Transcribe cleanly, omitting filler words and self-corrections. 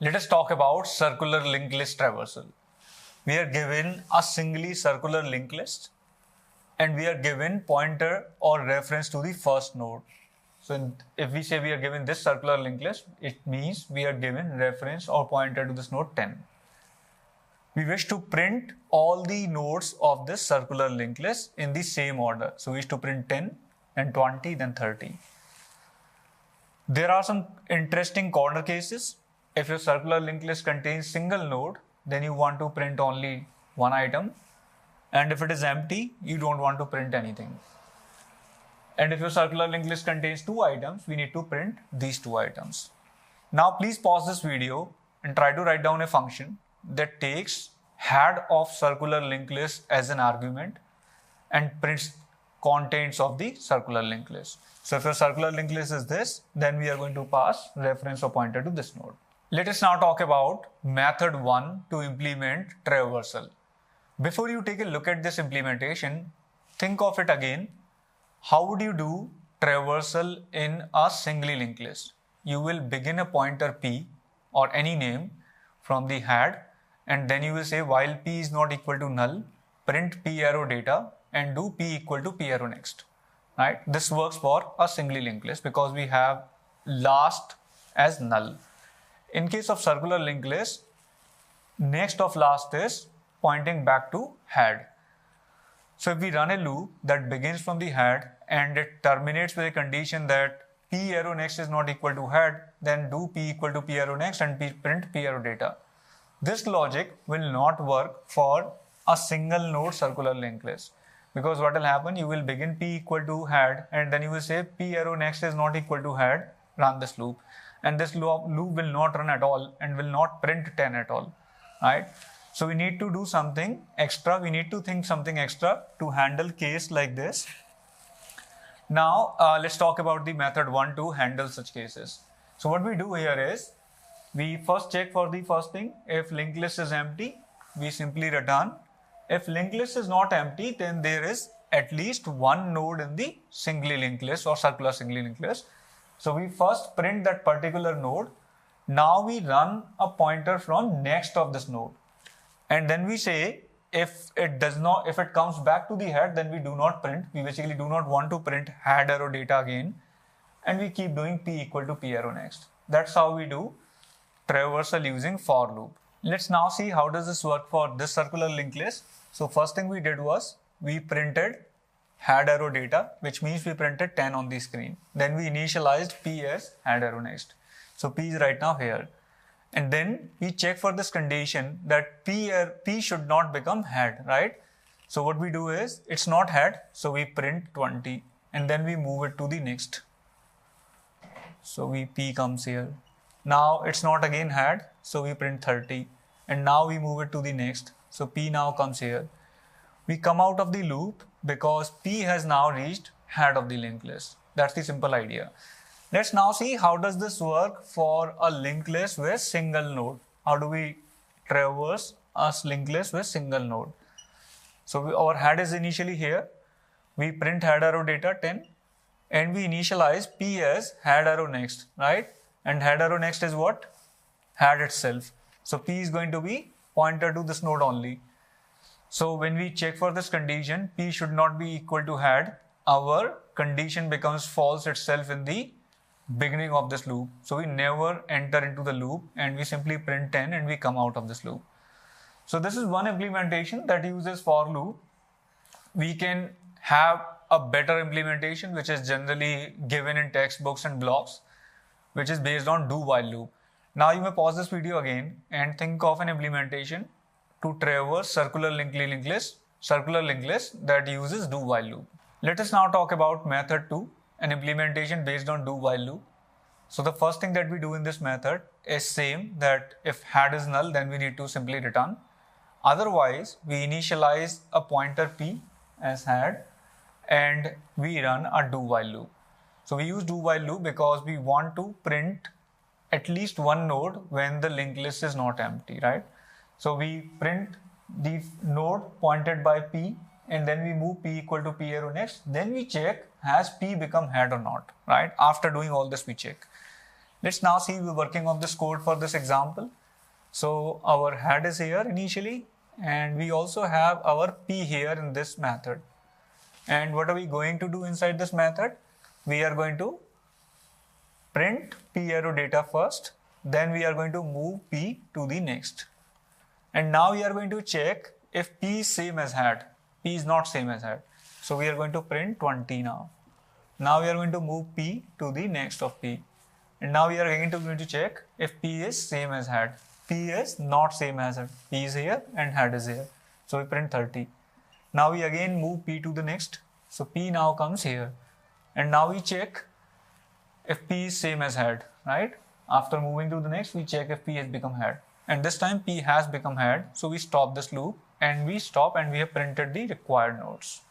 Let us talk about circular linked list traversal. We are given a singly circular linked list and we are given pointer or reference to the first node. So if we say we are given this circular linked list, it means we are given reference or pointer to this node 10. We wish to print all the nodes of this circular linked list in the same order. So we wish to print 10, then 20, then 30. There are some interesting corner cases. If your circular linked list contains single node, then you want to print only one item. And if it is empty, you don't want to print anything. And if your circular linked list contains 2 items, we need to print these 2 items. Now please pause this video and try to write down a function that takes head of circular linked list as an argument and prints contents of the circular linked list. So if your circular linked list is this, then we are going to pass reference or pointer to this node. Let us now talk about method 1 to implement traversal. Before you take a look at this implementation, think of it again. How would you do traversal in a singly linked list? You will begin a pointer p or any name from the head, and then you will say while p is not equal to null, print p arrow data and do p equal to p arrow next. Right? This works for a singly linked list because we have last as null. In case of circular linked list, next of last is pointing back to head. So if we run a loop that begins from the head and it terminates with a condition that p arrow next is not equal to head, then do p equal to p arrow next and print p arrow data. This logic will not work for a single node circular linked list, because what will happen, you will begin p equal to head and then you will say p arrow next is not equal to head, run this loop, and this loop will not run at all and will not print 10 at all, right? So we need to do something extra, we need to think something extra to handle case like this. Now let's talk about the method 1 to handle such cases. So what we do here is, we first check for the first thing. If linked list is empty, we simply return. If linked list is not empty, then there is at least one node in the singly linked list or circular singly linked list. So we first print that particular node. Now we run a pointer from next of this node. And then we say, if it comes back to the head, then we do not print. We basically do not want to print head arrow data again. And we keep doing p equal to p arrow next. That's how we do traversal using for loop. Let's now see how does this work for this circular linked list. So first thing we did was we printed head arrow data, which means we printed 10 on the screen. Then we initialized p as head arrow next. So p is right now here. And then we check for this condition that p should not become head, right? So what we do is, it's not head, so we print 20 and then we move it to the next. So p comes here. Now it's not again head, so we print 30 and now we move it to the next. So p now comes here. We come out of the loop because p has now reached head of the linked list. That's the simple idea. Let's now see how does this work for a linked list with single node. How do we traverse a linked list with single node? So our head is initially here. We print head arrow data 10 and we initialize p as head arrow next, right? And head arrow next is what? Head itself. So p is going to be pointer to this node only. So when we check for this condition, p should not be equal to head, our condition becomes false itself in the beginning of this loop. So we never enter into the loop and we simply print 10 and we come out of this loop. So this is one implementation that uses for loop. We can have a better implementation which is generally given in textbooks and blogs, which is based on do while loop. Now you may pause this video again and think of an implementation to traverse circular linked list that uses do while loop. Let us now talk about method 2, an implementation based on do while loop. So the first thing that we do in this method is same, that if head is null, then we need to simply return. Otherwise, we initialize a pointer p as head and we run a do while loop. So we use do while loop because we want to print at least one node when the linked list is not empty, right? So we print the node pointed by p and then we move p equal to p arrow next. Then we check has p become head or not, right? After doing all this, we check. Let's now see the working of this code for this example. So our head is here initially, and we also have our P here in this method. And what are we going to do inside this method? We are going to print P arrow data first, then we are going to move P to the next. And now we are going to check if P is same as head. P is not same as head. So we are going to print 20 now. Now we are going to move P to the next of P. And now we are going to check if P is same as head. P is not same as head. P is here and head is here. So we print 30. Now we again move P to the next. So P now comes here. And now we check if P is same as head, right? After moving to the next, we check if P has become head. And this time P has become head. So we stop this loop and we stop and we have printed the required nodes.